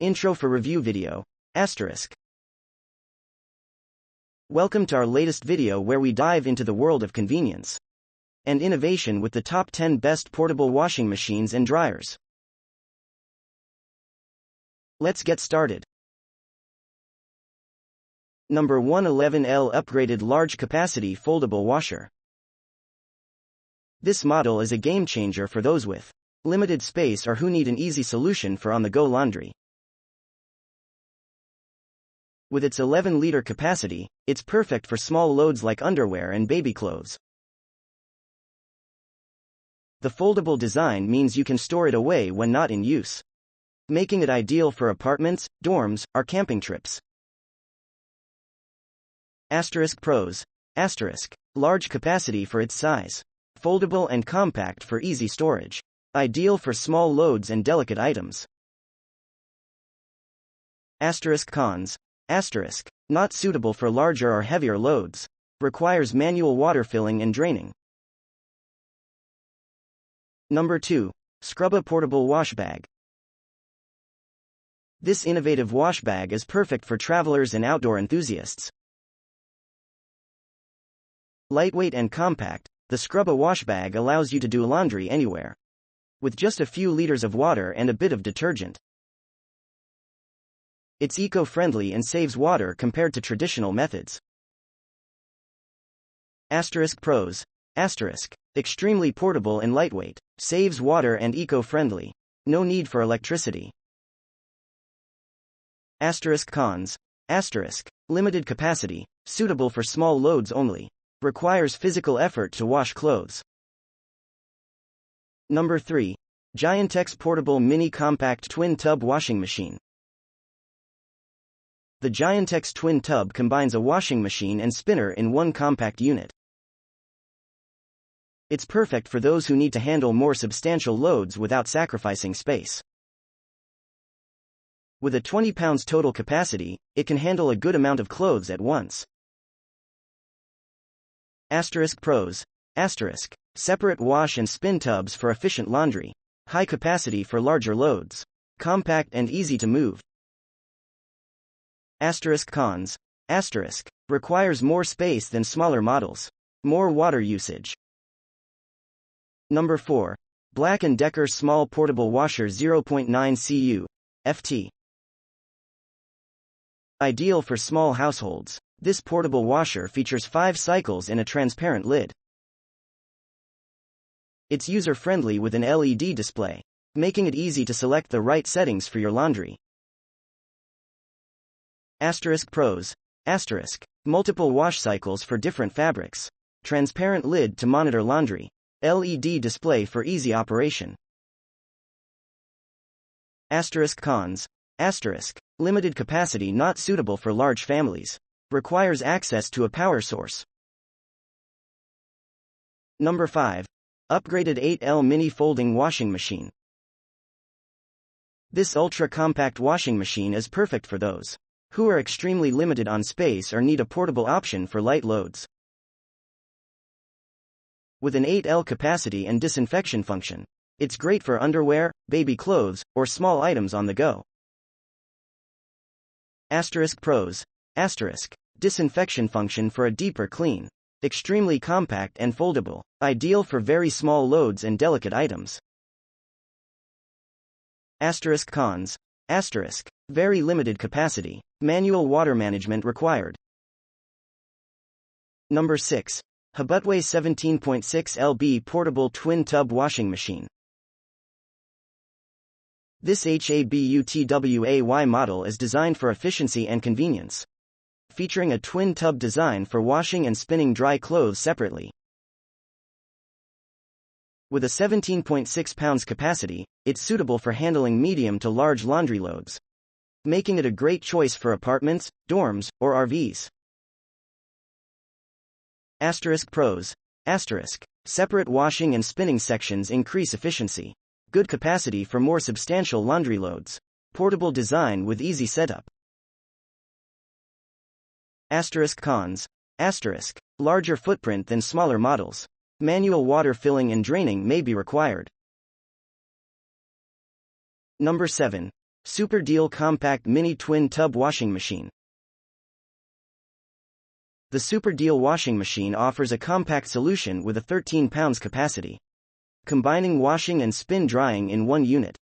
Intro for review video. Asterisk. Welcome to our latest video where we dive into the world of convenience and innovation with the top 10 best portable washing machines and dryers. Let's get started. Number 1, 11L Upgraded Large Capacity Foldable Washer. This model is a game changer for those with limited space or who need an easy solution for on-the-go laundry. With its 11-liter capacity, it's perfect for small loads like underwear and baby clothes. The foldable design means you can store it away when not in use, making it ideal for apartments, dorms, or camping trips. Pros. Large capacity for its size. Foldable and compact for easy storage. Ideal for small loads and delicate items. Cons. Not suitable for larger or heavier loads. Requires manual water filling and draining. Number 2. Scrubba Portable Wash Bag. This innovative wash bag is perfect for travelers and outdoor enthusiasts. Lightweight and compact, the Scrubba wash bag allows you to do laundry anywhere, with just a few liters of water and a bit of detergent. It's eco-friendly and saves water compared to traditional methods. Pros. Extremely portable and lightweight, saves water and eco-friendly. No need for electricity. Cons. Limited capacity, suitable for small loads only. Requires physical effort to wash clothes. Number 3. Giantex Portable Mini Compact Twin Tub Washing Machine. The Giantex Twin Tub combines a washing machine and spinner in one compact unit. It's perfect for those who need to handle more substantial loads without sacrificing space. With a 20 pounds total capacity, it can handle a good amount of clothes at once. Pros. Separate wash and spin tubs for efficient laundry. High capacity for larger loads. Compact and easy to move. Cons. Requires more space than smaller models. More water usage. Number 4. Black & Decker Small Portable Washer 0.9 cu. ft. Ideal for small households. This portable washer features 5 cycles and a transparent lid. It's user-friendly with an LED display, making it easy to select the right settings for your laundry. Pros. Multiple wash cycles for different fabrics. Transparent lid to monitor laundry. LED display for easy operation. Cons. Limited capacity, not suitable for large families. Requires access to a power source. Number 5. Upgraded 8L Mini Folding Washing Machine. This ultra-compact washing machine is perfect for those who are extremely limited on space or need a portable option for light loads. With an 8L capacity and disinfection function, it's great for underwear, baby clothes, or small items on the go. Pros. Disinfection function for a deeper clean. Extremely compact and foldable. Ideal for very small loads and delicate items. Cons. Very limited capacity. Manual water management required. Number 6. Habutway 17.6 lb Portable Twin Tub Washing Machine. This Habutway model is designed for efficiency and convenience, featuring a twin tub design for washing and spinning dry clothes separately. With a 17.6 pounds capacity, it's suitable for handling medium to large laundry loads, making it a great choice for apartments, dorms, or RVs. Pros. Separate washing and spinning sections increase efficiency. Good capacity for more substantial laundry loads. Portable design with easy setup. Cons. Larger footprint than smaller models. Manual water filling and draining may be required. Number 7. Super Deal Compact Mini Twin Tub Washing Machine. The Super Deal washing machine offers a compact solution with a 13 pounds capacity, combining washing and spin drying in one unit.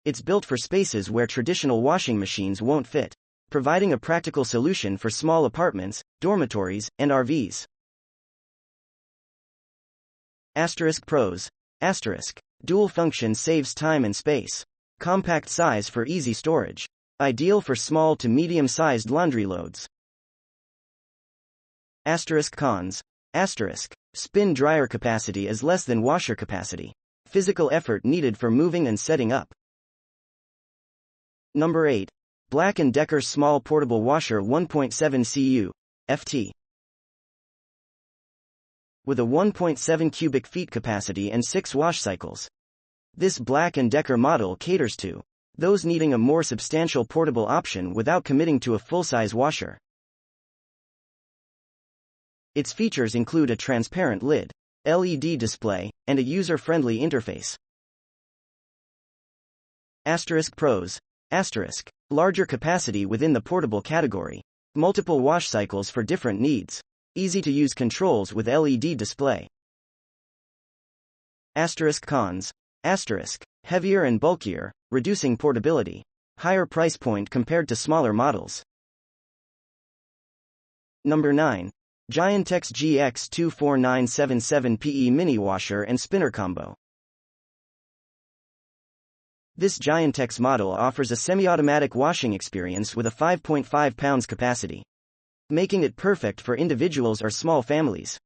It's built for spaces where traditional washing machines won't fit, providing a practical solution for small apartments, dormitories, and RVs. Pros. Dual function saves time and space. Compact size for easy storage. Ideal for small to medium-sized laundry loads. Cons. Spin dryer capacity is less than washer capacity. Physical effort needed for moving and setting up. Number 8. Black & Decker Small Portable Washer 1.7 cu. ft. With a 1.7 cubic feet capacity and 6 wash cycles. This Black & Decker model caters to those needing a more substantial portable option without committing to a full-size washer. Its features include a transparent lid, LED display, and a user-friendly interface. Pros. Larger capacity within the portable category. Multiple wash cycles for different needs. Easy-to-use controls with LED display. Cons. Heavier and bulkier, reducing portability. Higher price point compared to smaller models. Number 9. Giantex GX24977PE Mini Washer and Spinner Combo. This Giantex model offers a semi-automatic washing experience with a 5.5 pounds capacity, making it perfect for individuals or small families.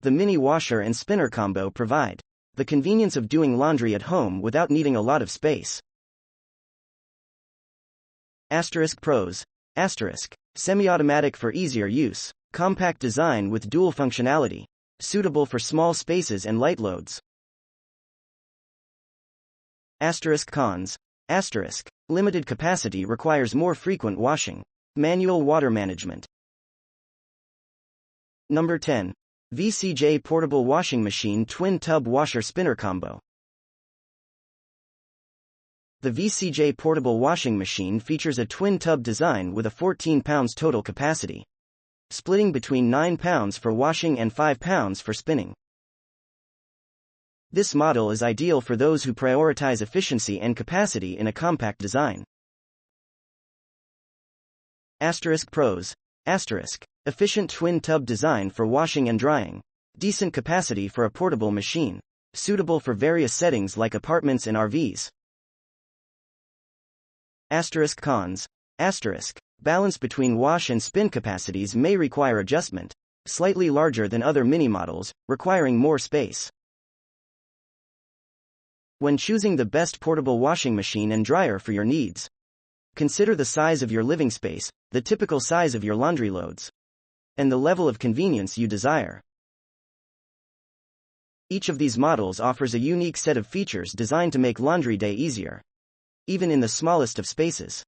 The mini washer and spinner combo provide the convenience of doing laundry at home without needing a lot of space. Pros. Semi-automatic for easier use. Compact design with dual functionality. Suitable for small spaces and light loads. Cons. Limited capacity requires more frequent washing. Manual water management. Number 10. VCJ Portable Washing Machine Twin Tub Washer Spinner Combo. The VCJ Portable Washing Machine features a twin tub design with a 14 pounds total capacity, splitting between 9 pounds for washing and 5 pounds for spinning. This model is ideal for those who prioritize efficiency and capacity in a compact design. Pros. Efficient twin tub design for washing and drying. Decent capacity for a portable machine. Suitable for various settings like apartments and RVs. Cons. Balance between wash and spin capacities may require adjustment. Slightly larger than other mini models, requiring more space. When choosing the best portable washing machine and dryer for your needs, consider the size of your living space, the typical size of your laundry loads, and the level of convenience you desire. Each of these models offers a unique set of features designed to make laundry day easier, even in the smallest of spaces.